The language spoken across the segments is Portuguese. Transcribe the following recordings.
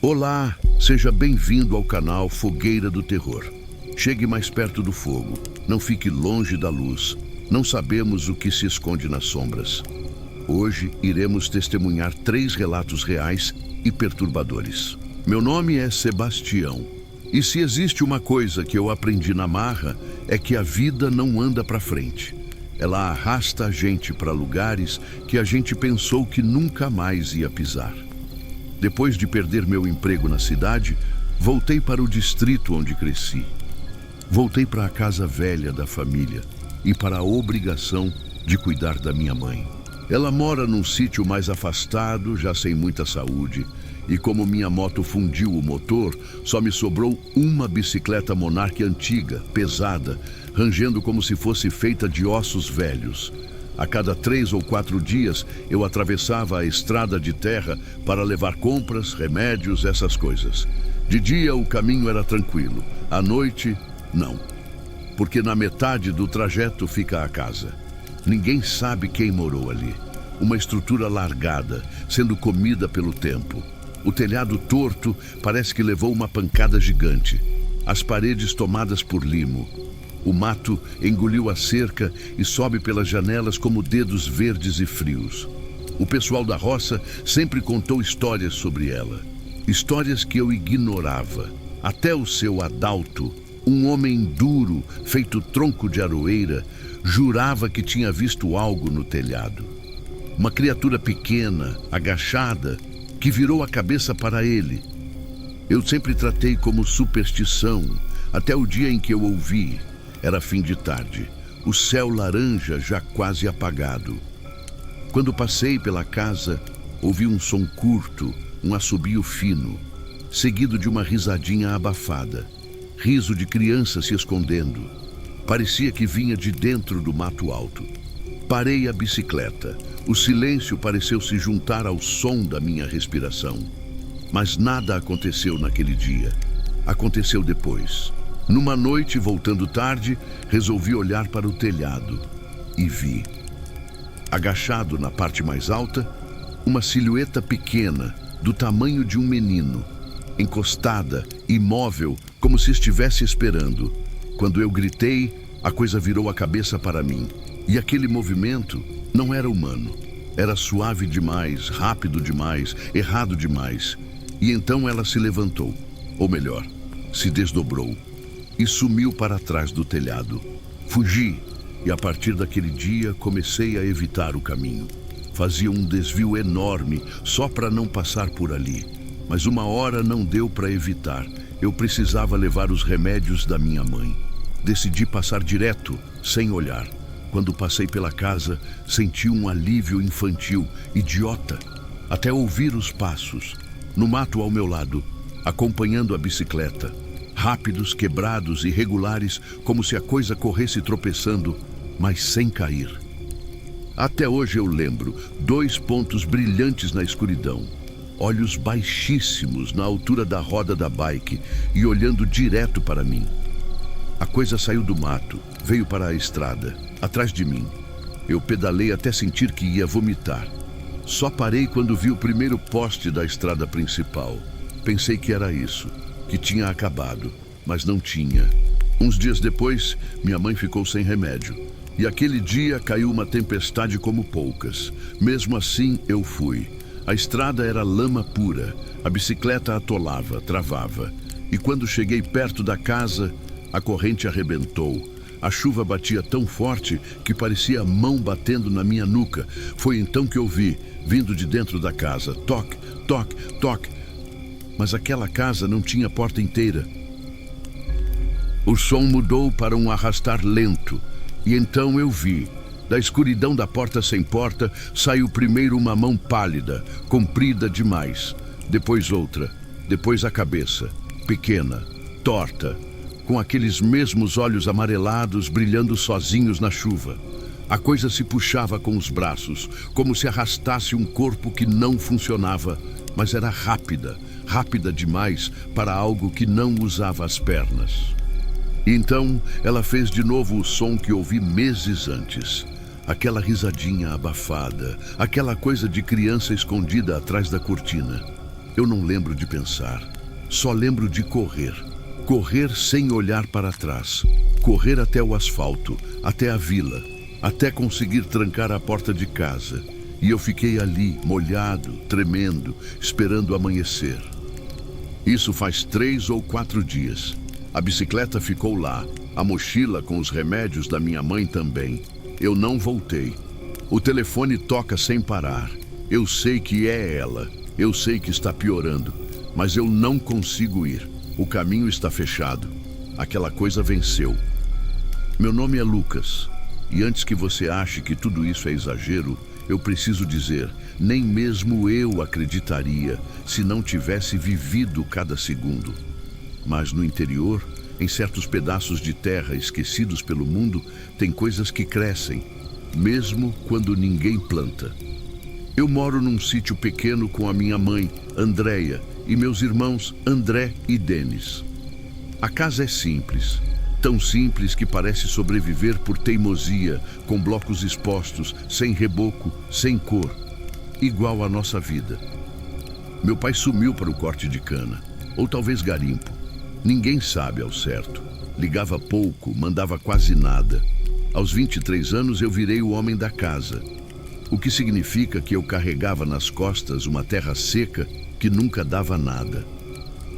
Olá, seja bem-vindo ao canal Fogueira do Terror. Chegue mais perto do fogo, não fique longe da luz. Não sabemos o que se esconde nas sombras. Hoje iremos testemunhar 3 relatos reais e perturbadores. Meu nome é Sebastião. E se existe uma coisa que eu aprendi na marra, é que a vida não anda para frente. Ela arrasta a gente para lugares que a gente pensou que nunca mais ia pisar. Depois de perder meu emprego na cidade, voltei para o distrito onde cresci. Voltei para a casa velha da família e para a obrigação de cuidar da minha mãe. Ela mora num sítio mais afastado, já sem muita saúde, e como minha moto fundiu o motor, só me sobrou uma bicicleta Monarch antiga, pesada, rangendo como se fosse feita de ossos velhos. A cada 3 ou 4 dias, eu atravessava a estrada de terra para levar compras, remédios, essas coisas. De dia, o caminho era tranquilo. À noite, não. Porque na metade do trajeto fica a casa. Ninguém sabe quem morou ali. Uma estrutura largada, sendo comida pelo tempo. O telhado torto parece que levou uma pancada gigante. As paredes tomadas por limo. O mato engoliu a cerca e sobe pelas janelas como dedos verdes e frios. O pessoal da roça sempre contou histórias sobre ela. Histórias que eu ignorava. Até o seu Adalto, um homem duro, feito tronco de aroeira, jurava que tinha visto algo no telhado. Uma criatura pequena, agachada, que virou a cabeça para ele. Eu sempre tratei como superstição, até o dia em que eu ouvi. Era fim de tarde, o céu laranja já quase apagado. Quando passei pela casa, ouvi um som curto, um assobio fino, seguido de uma risadinha abafada. Riso de criança se escondendo. Parecia que vinha de dentro do mato alto. Parei a bicicleta. O silêncio pareceu se juntar ao som da minha respiração. Mas nada aconteceu naquele dia. Aconteceu depois. Numa noite, voltando tarde, resolvi olhar para o telhado e vi, agachado na parte mais alta, uma silhueta pequena, do tamanho de um menino, encostada, imóvel, como se estivesse esperando. Quando eu gritei, a coisa virou a cabeça para mim. E aquele movimento não era humano. Era suave demais, rápido demais, errado demais. E então ela se levantou, ou melhor, se desdobrou. E sumiu para trás do telhado. Fugi, e a partir daquele dia comecei a evitar o caminho. Fazia um desvio enorme só para não passar por ali. Mas uma hora não deu para evitar. Eu precisava levar os remédios da minha mãe. Decidi passar direto, sem olhar. Quando passei pela casa, senti um alívio infantil, idiota, até ouvir os passos, no mato ao meu lado, acompanhando a bicicleta. Rápidos, quebrados, irregulares, como se a coisa corresse tropeçando, mas sem cair. Até hoje eu lembro, 2 pontos brilhantes na escuridão, olhos baixíssimos na altura da roda da bike e olhando direto para mim. A coisa saiu do mato, veio para a estrada, atrás de mim. Eu pedalei até sentir que ia vomitar. Só parei quando vi o primeiro poste da estrada principal. Pensei que era isso, que tinha acabado, mas não tinha. Uns dias depois, minha mãe ficou sem remédio. E aquele dia caiu uma tempestade como poucas. Mesmo assim, eu fui. A estrada era lama pura. A bicicleta atolava, travava. E quando cheguei perto da casa, a corrente arrebentou. A chuva batia tão forte que parecia a mão batendo na minha nuca. Foi então que eu vi, vindo de dentro da casa, toque, toque, toque. Mas aquela casa não tinha porta inteira. O som mudou para um arrastar lento. E então eu vi. Da escuridão da porta sem porta, saiu primeiro uma mão pálida, comprida demais. Depois outra. Depois a cabeça, pequena, torta, com aqueles mesmos olhos amarelados brilhando sozinhos na chuva. A coisa se puxava com os braços, como se arrastasse um corpo que não funcionava, mas era rápida, rápida demais para algo que não usava as pernas. Então, ela fez de novo o som que ouvi meses antes. Aquela risadinha abafada, aquela coisa de criança escondida atrás da cortina. Eu não lembro de pensar, só lembro de correr. Correr sem olhar para trás. Correr até o asfalto, até a vila, até conseguir trancar a porta de casa. E eu fiquei ali, molhado, tremendo, esperando amanhecer. Isso faz 3 ou 4 dias. A bicicleta ficou lá, a mochila com os remédios da minha mãe também. Eu não voltei. O telefone toca sem parar. Eu sei que é ela. Eu sei que está piorando. Mas eu não consigo ir. O caminho está fechado. Aquela coisa venceu. Meu nome é Lucas. E antes que você ache que tudo isso é exagero, eu preciso dizer, nem mesmo eu acreditaria se não tivesse vivido cada segundo. Mas no interior, em certos pedaços de terra esquecidos pelo mundo, tem coisas que crescem, mesmo quando ninguém planta. Eu moro num sítio pequeno com a minha mãe, Andréia, e meus irmãos André e Denis. A casa é simples, tão simples que parece sobreviver por teimosia, com blocos expostos, sem reboco, sem cor, igual à nossa vida. Meu pai sumiu para o corte de cana, ou talvez garimpo. Ninguém sabe ao certo. Ligava pouco, mandava quase nada. Aos 23 anos eu virei o homem da casa, o que significa que eu carregava nas costas uma terra seca que nunca dava nada.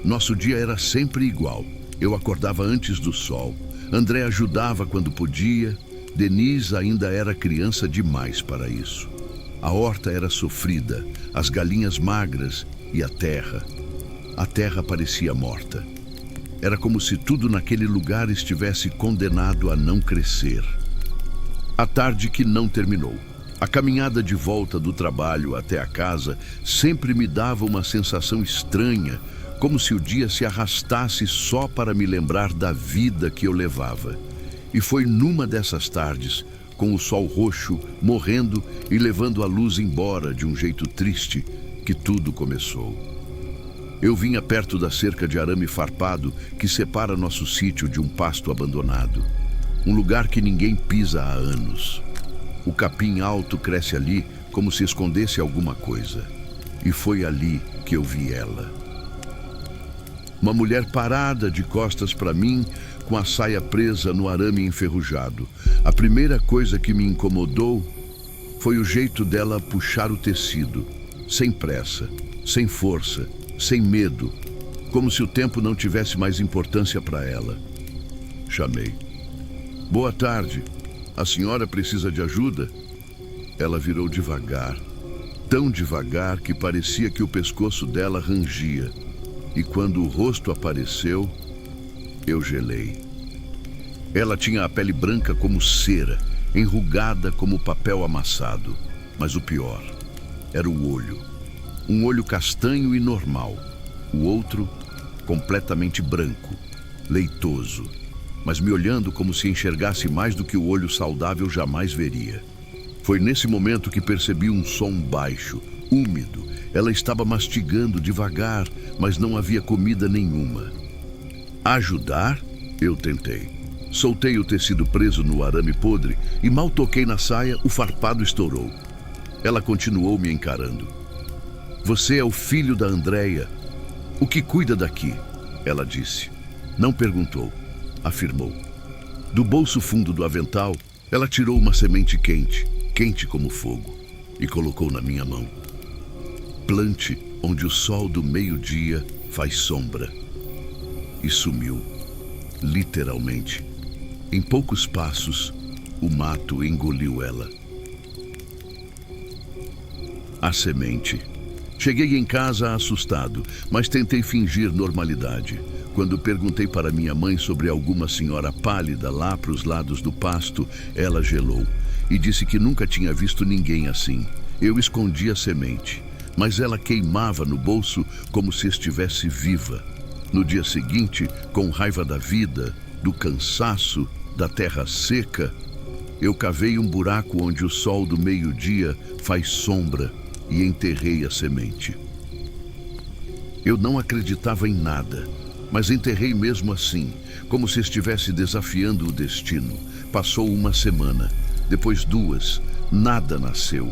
Nosso dia era sempre igual. Eu acordava antes do sol. André ajudava quando podia. Denise ainda era criança demais para isso. A horta era sofrida, as galinhas magras e a terra. A terra parecia morta. Era como se tudo naquele lugar estivesse condenado a não crescer. A tarde que não terminou. A caminhada de volta do trabalho até a casa sempre me dava uma sensação estranha, como se o dia se arrastasse só para me lembrar da vida que eu levava. E foi numa dessas tardes, com o sol roxo, morrendo e levando a luz embora de um jeito triste, que tudo começou. Eu vinha perto da cerca de arame farpado que separa nosso sítio de um pasto abandonado. Um lugar que ninguém pisa há anos. O capim alto cresce ali como se escondesse alguma coisa. E foi ali que eu vi ela. Uma mulher parada de costas para mim, com a saia presa no arame enferrujado. A primeira coisa que me incomodou foi o jeito dela puxar o tecido, sem pressa, sem força, sem medo, como se o tempo não tivesse mais importância para ela. Chamei. Boa tarde. A senhora precisa de ajuda? Ela virou devagar, tão devagar que parecia que o pescoço dela rangia. E quando o rosto apareceu, eu gelei. Ela tinha a pele branca como cera, enrugada como papel amassado. Mas o pior era o olho. Um olho castanho e normal. O outro, completamente branco, leitoso, mas me olhando como se enxergasse mais do que o olho saudável jamais veria. Foi nesse momento que percebi um som baixo, úmido. Ela estava mastigando devagar, mas não havia comida nenhuma. Ajudar? Eu tentei. Soltei o tecido preso no arame podre e mal toquei na saia, o farpado estourou. Ela continuou me encarando. Você é o filho da Andréia, o que cuida daqui, ela disse. Não perguntou, afirmou. Do bolso fundo do avental, ela tirou uma semente quente, quente como fogo, e colocou na minha mão. Plante onde o sol do meio-dia faz sombra. E sumiu, literalmente. Em poucos passos, o mato engoliu ela. A semente. Cheguei em casa assustado, mas tentei fingir normalidade. Quando perguntei para minha mãe sobre alguma senhora pálida lá para os lados do pasto, ela gelou e disse que nunca tinha visto ninguém assim. Eu escondi a semente, mas ela queimava no bolso como se estivesse viva. No dia seguinte, com raiva da vida, do cansaço, da terra seca, eu cavei um buraco onde o sol do meio-dia faz sombra e enterrei a semente. Eu não acreditava em nada, mas enterrei mesmo assim, como se estivesse desafiando o destino. Passou uma semana, depois 2, nada nasceu.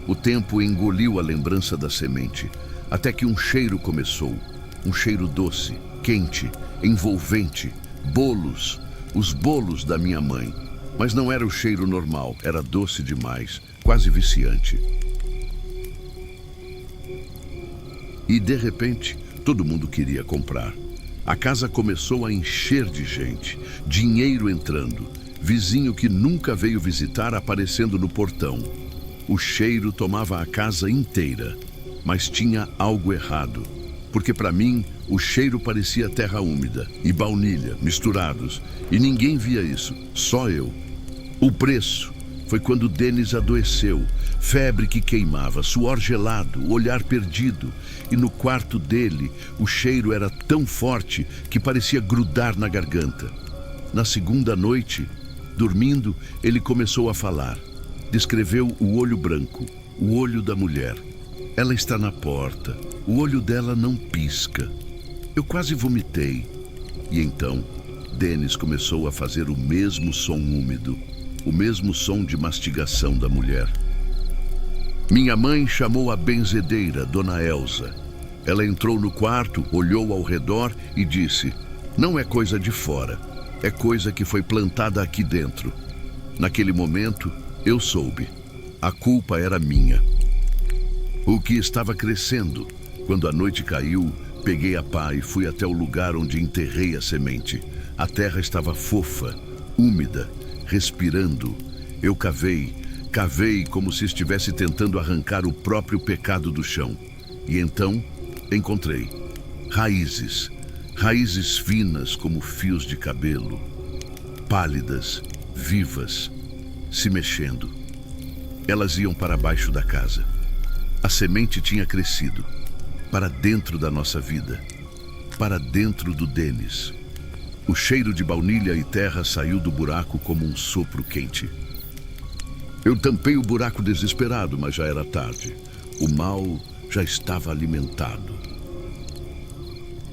O tempo engoliu a lembrança da semente. até que um cheiro começou. Um cheiro doce, quente, envolvente. Bolos, os bolos da minha mãe. Mas não era o cheiro normal, era doce demais, quase viciante. E de repente, todo mundo queria comprar. A casa começou a encher de gente, dinheiro entrando, vizinho que nunca veio visitar aparecendo no portão. O cheiro tomava a casa inteira, mas tinha algo errado, porque para mim o cheiro parecia terra úmida e baunilha misturados, e ninguém via isso, só eu. O preço foi quando Denis adoeceu, febre que queimava, suor gelado, olhar perdido, e no quarto dele o cheiro era tão forte que parecia grudar na garganta. Na segunda noite, dormindo, ele começou a falar. Descreveu o olho branco, o olho da mulher. Ela está na porta, o olho dela não pisca. Eu quase vomitei. E então, Denis começou a fazer o mesmo som úmido, o mesmo som de mastigação da mulher. Minha mãe chamou a benzedeira, Dona Elsa. Ela entrou no quarto, olhou ao redor e disse: "Não é coisa de fora, é coisa que foi plantada aqui dentro." Naquele momento, eu soube. A culpa era minha. O que estava crescendo. Quando a noite caiu, peguei a pá e fui até o lugar onde enterrei a semente. A terra estava fofa, úmida, respirando. Eu cavei como se estivesse tentando arrancar o próprio pecado do chão. E então, encontrei raízes finas como fios de cabelo, pálidas, vivas, se mexendo. Elas iam para baixo da casa. A semente tinha crescido, para dentro da nossa vida, para dentro do Denis. O cheiro de baunilha e terra saiu do buraco como um sopro quente. Eu tampei o buraco desesperado, mas já era tarde. O mal já estava alimentado.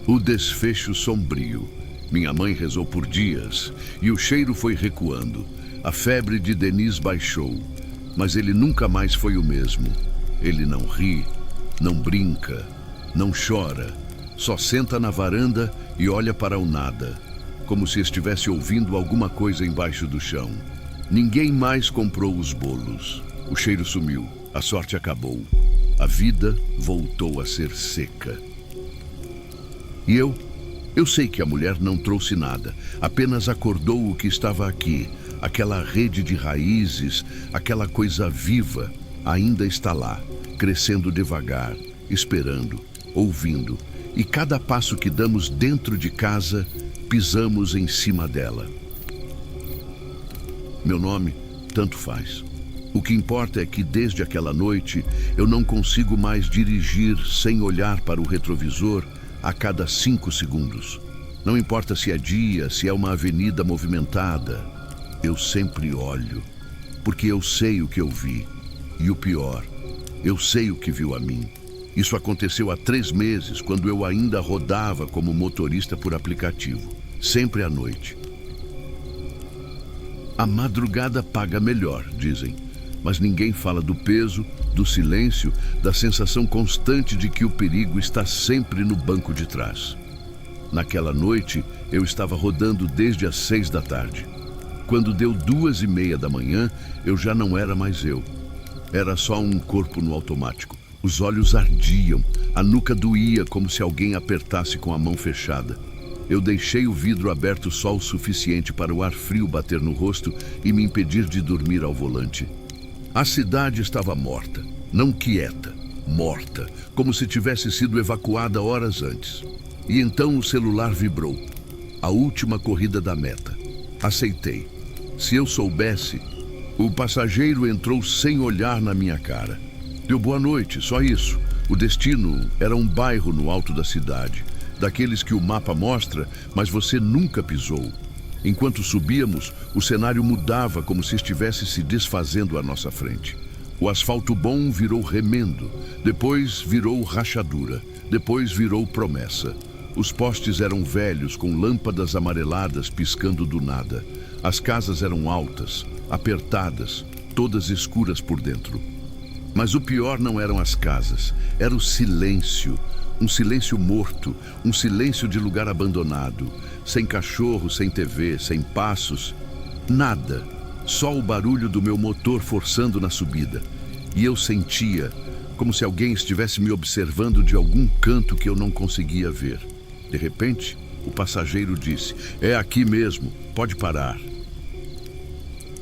O desfecho sombrio. Minha mãe rezou por dias e o cheiro foi recuando. A febre de Denis baixou, mas ele nunca mais foi o mesmo. Ele não ri, não brinca, não chora, só senta na varanda e olha para o nada, como se estivesse ouvindo alguma coisa embaixo do chão. Ninguém mais comprou os bolos. O cheiro sumiu, a sorte acabou. A vida voltou a ser seca. E eu sei que a mulher não trouxe nada, apenas acordou o que estava aqui. Aquela rede de raízes, aquela coisa viva, ainda está lá, crescendo devagar, esperando, ouvindo. E cada passo que damos dentro de casa, pisamos em cima dela. Meu nome, tanto faz. O que importa é que desde aquela noite eu não consigo mais dirigir sem olhar para o retrovisor a cada 5 segundos. Não importa se é dia, se é uma avenida movimentada, eu sempre olho, porque eu sei o que eu vi. E o pior, eu sei o que viu a mim. Isso aconteceu há 3 meses, quando eu ainda rodava como motorista por aplicativo, sempre à noite. A madrugada paga melhor, dizem, mas ninguém fala do peso, do silêncio, da sensação constante de que o perigo está sempre no banco de trás. Naquela noite, eu estava rodando desde as 6 da tarde. Quando deu 2:30 da manhã, eu já não era mais eu. Era só um corpo no automático. Os olhos ardiam, a nuca doía como se alguém apertasse com a mão fechada. Eu deixei o vidro aberto só o suficiente para o ar frio bater no rosto e me impedir de dormir ao volante. A cidade estava morta, não quieta, morta, como se tivesse sido evacuada horas antes. E então o celular vibrou. A última corrida da meta. Aceitei. Se eu soubesse, o passageiro entrou sem olhar na minha cara. Deu boa noite, só isso. O destino era um bairro no alto da cidade, daqueles que o mapa mostra, mas você nunca pisou. Enquanto subíamos, o cenário mudava como se estivesse se desfazendo à nossa frente. O asfalto bom virou remendo, depois virou rachadura, depois virou promessa. Os postes eram velhos, com lâmpadas amareladas piscando do nada. As casas eram altas, apertadas, todas escuras por dentro. Mas o pior não eram as casas, era o silêncio. Um silêncio morto, um silêncio de lugar abandonado. Sem cachorro, sem TV, sem passos. Nada. Só o barulho do meu motor forçando na subida. E eu sentia como se alguém estivesse me observando de algum canto que eu não conseguia ver. De repente, o passageiro disse: "É aqui mesmo, pode parar."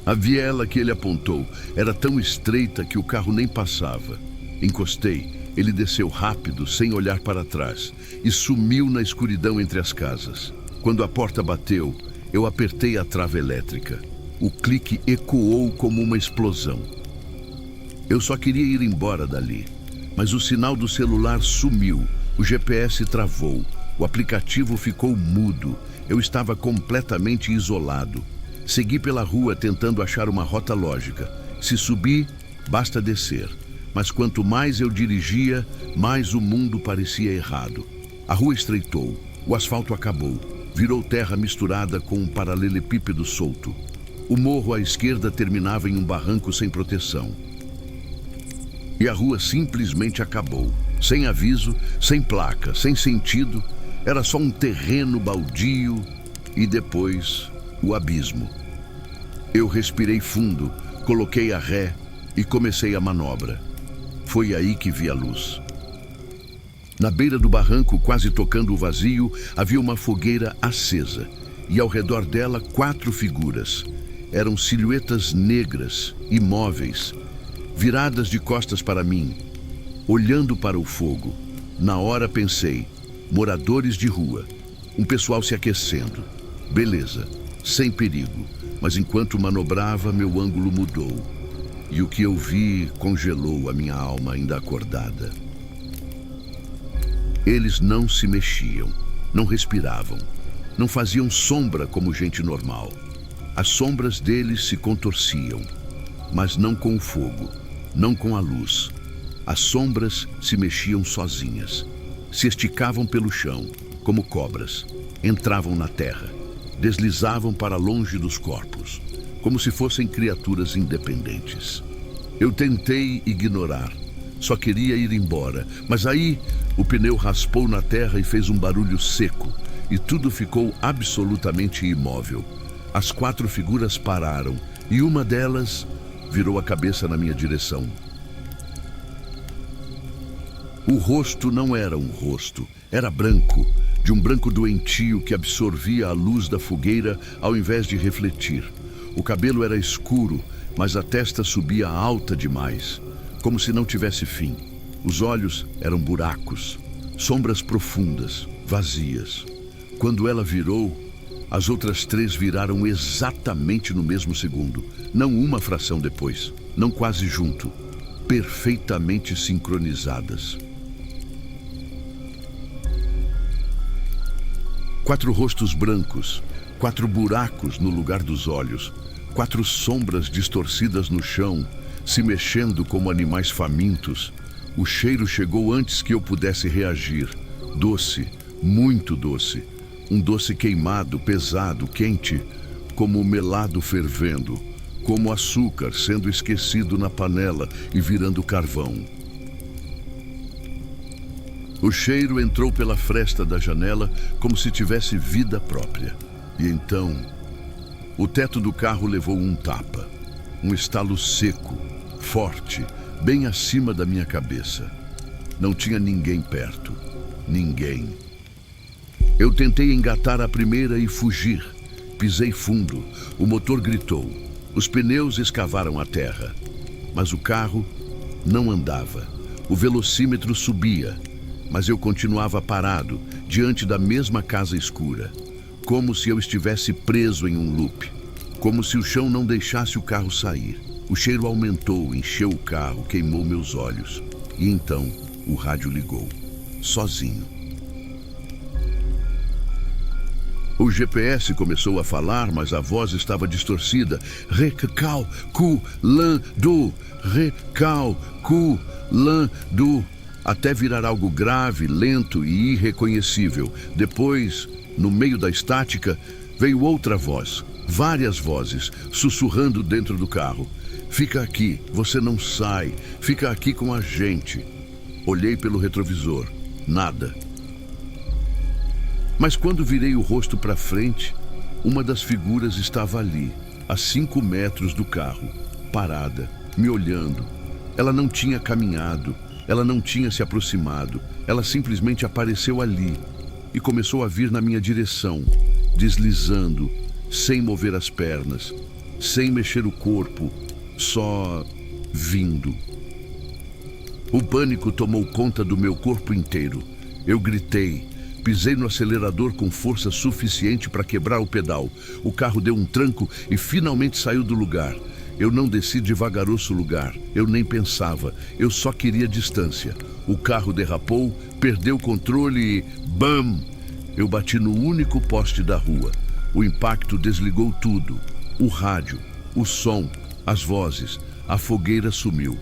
A viela que ele apontou era tão estreita que o carro nem passava. Encostei, ele desceu rápido, sem olhar para trás, e sumiu na escuridão entre as casas. Quando a porta bateu, eu apertei a trava elétrica. O clique ecoou como uma explosão. Eu só queria ir embora dali, mas o sinal do celular sumiu, o GPS travou, o aplicativo ficou mudo, eu estava completamente isolado. Segui pela rua tentando achar uma rota lógica. Se subir, basta descer. Mas quanto mais eu dirigia, mais o mundo parecia errado. A rua estreitou, o asfalto acabou, virou terra misturada com um paralelepípedo solto. O morro à esquerda terminava em um barranco sem proteção. E a rua simplesmente acabou, sem aviso, sem placa, sem sentido. Era só um terreno baldio e depois o abismo. Eu respirei fundo, coloquei a ré e comecei a manobra. Foi aí que vi a luz. Na beira do barranco, quase tocando o vazio, havia uma fogueira acesa e ao redor dela 4 figuras. Eram silhuetas negras, imóveis, viradas de costas para mim, olhando para o fogo. Na hora pensei: moradores de rua, um pessoal se aquecendo. Beleza, sem perigo, mas enquanto manobrava, meu ângulo mudou. E o que eu vi congelou a minha alma ainda acordada. Eles não se mexiam, não respiravam, não faziam sombra como gente normal. As sombras deles se contorciam, mas não com o fogo, não com a luz. As sombras se mexiam sozinhas, se esticavam pelo chão, como cobras, entravam na terra, deslizavam para longe dos corpos, como se fossem criaturas independentes. Eu tentei ignorar, só queria ir embora, mas aí o pneu raspou na terra e fez um barulho seco, e tudo ficou absolutamente imóvel. As 4 figuras pararam, e uma delas virou a cabeça na minha direção. O rosto não era um rosto, era branco, de um branco doentio que absorvia a luz da fogueira ao invés de refletir. O cabelo era escuro, mas a testa subia alta demais, como se não tivesse fim. Os olhos eram buracos, sombras profundas, vazias. Quando ela virou, as outras 3 viraram exatamente no mesmo segundo, não uma fração depois, não quase junto, perfeitamente sincronizadas. 4 rostos brancos, 4 buracos no lugar dos olhos, 4 sombras distorcidas no chão, se mexendo como animais famintos. O cheiro chegou antes que eu pudesse reagir. Doce, muito doce. Um doce queimado, pesado, quente, como o melado fervendo, como açúcar sendo esquecido na panela e virando carvão. O cheiro entrou pela fresta da janela como se tivesse vida própria. E então, o teto do carro levou um tapa. Um estalo seco, forte, bem acima da minha cabeça. Não tinha ninguém perto. Ninguém. Eu tentei engatar a primeira e fugir. Pisei fundo. O motor gritou. Os pneus escavaram a terra. Mas o carro não andava. O velocímetro subia. Mas eu continuava parado, diante da mesma casa escura. Como se eu estivesse preso em um loop. Como se o chão não deixasse o carro sair. O cheiro aumentou, encheu o carro, queimou meus olhos. E então, o rádio ligou. Sozinho. O GPS começou a falar, mas a voz estava distorcida. Recalculando, recalculando, até virar algo grave, lento e irreconhecível. Depois, no meio da estática, veio outra voz, várias vozes, sussurrando dentro do carro. Fica aqui, você não sai. Fica aqui com a gente. Olhei pelo retrovisor. Nada. Mas quando virei o rosto para frente, uma das figuras estava ali, a 5 metros do carro, parada, me olhando. Ela não tinha caminhado, ela não tinha se aproximado, ela simplesmente apareceu ali e começou a vir na minha direção, deslizando, sem mover as pernas, sem mexer o corpo, só vindo. O pânico tomou conta do meu corpo inteiro. Eu gritei, pisei no acelerador com força suficiente para quebrar o pedal. O carro deu um tranco e finalmente saiu do lugar. Eu não desci devagaroso o lugar, eu nem pensava, eu só queria distância. O carro derrapou, perdeu o controle e BAM! Eu bati no único poste da rua. O impacto desligou tudo. O rádio, o som, as vozes, a fogueira sumiu.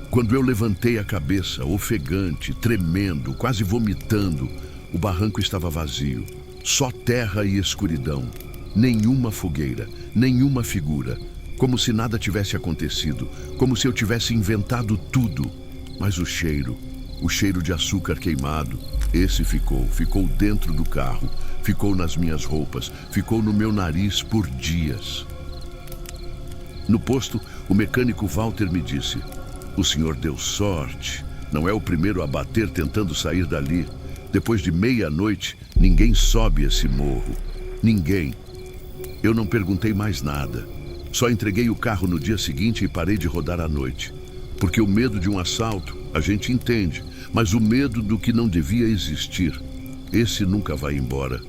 Quando eu levantei a cabeça, ofegante, tremendo, quase vomitando, o barranco estava vazio. Só terra e escuridão. Nenhuma fogueira, nenhuma figura. Como se nada tivesse acontecido, como se eu tivesse inventado tudo. Mas o cheiro de açúcar queimado, esse ficou dentro do carro, ficou nas minhas roupas, ficou no meu nariz por dias. No posto, o mecânico Walter me disse: "O senhor deu sorte, não é o primeiro a bater tentando sair dali. Depois de meia-noite, ninguém sobe esse morro. Ninguém." Eu não perguntei mais nada. Só entreguei o carro no dia seguinte e parei de rodar à noite. Porque o medo de um assalto, a gente entende, mas o medo do que não devia existir, esse nunca vai embora.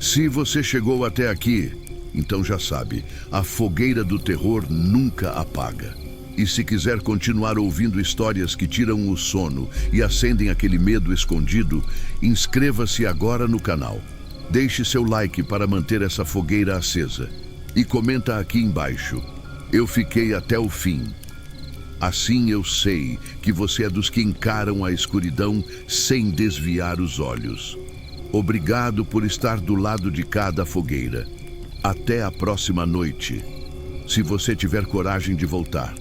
Se você chegou até aqui, então já sabe, a fogueira do terror nunca apaga. E se quiser continuar ouvindo histórias que tiram o sono e acendem aquele medo escondido, inscreva-se agora no canal. Deixe seu like para manter essa fogueira acesa. E comenta aqui embaixo: "Eu fiquei até o fim." Assim eu sei que você é dos que encaram a escuridão sem desviar os olhos. Obrigado por estar do lado de cada fogueira. Até a próxima noite. Se você tiver coragem de voltar.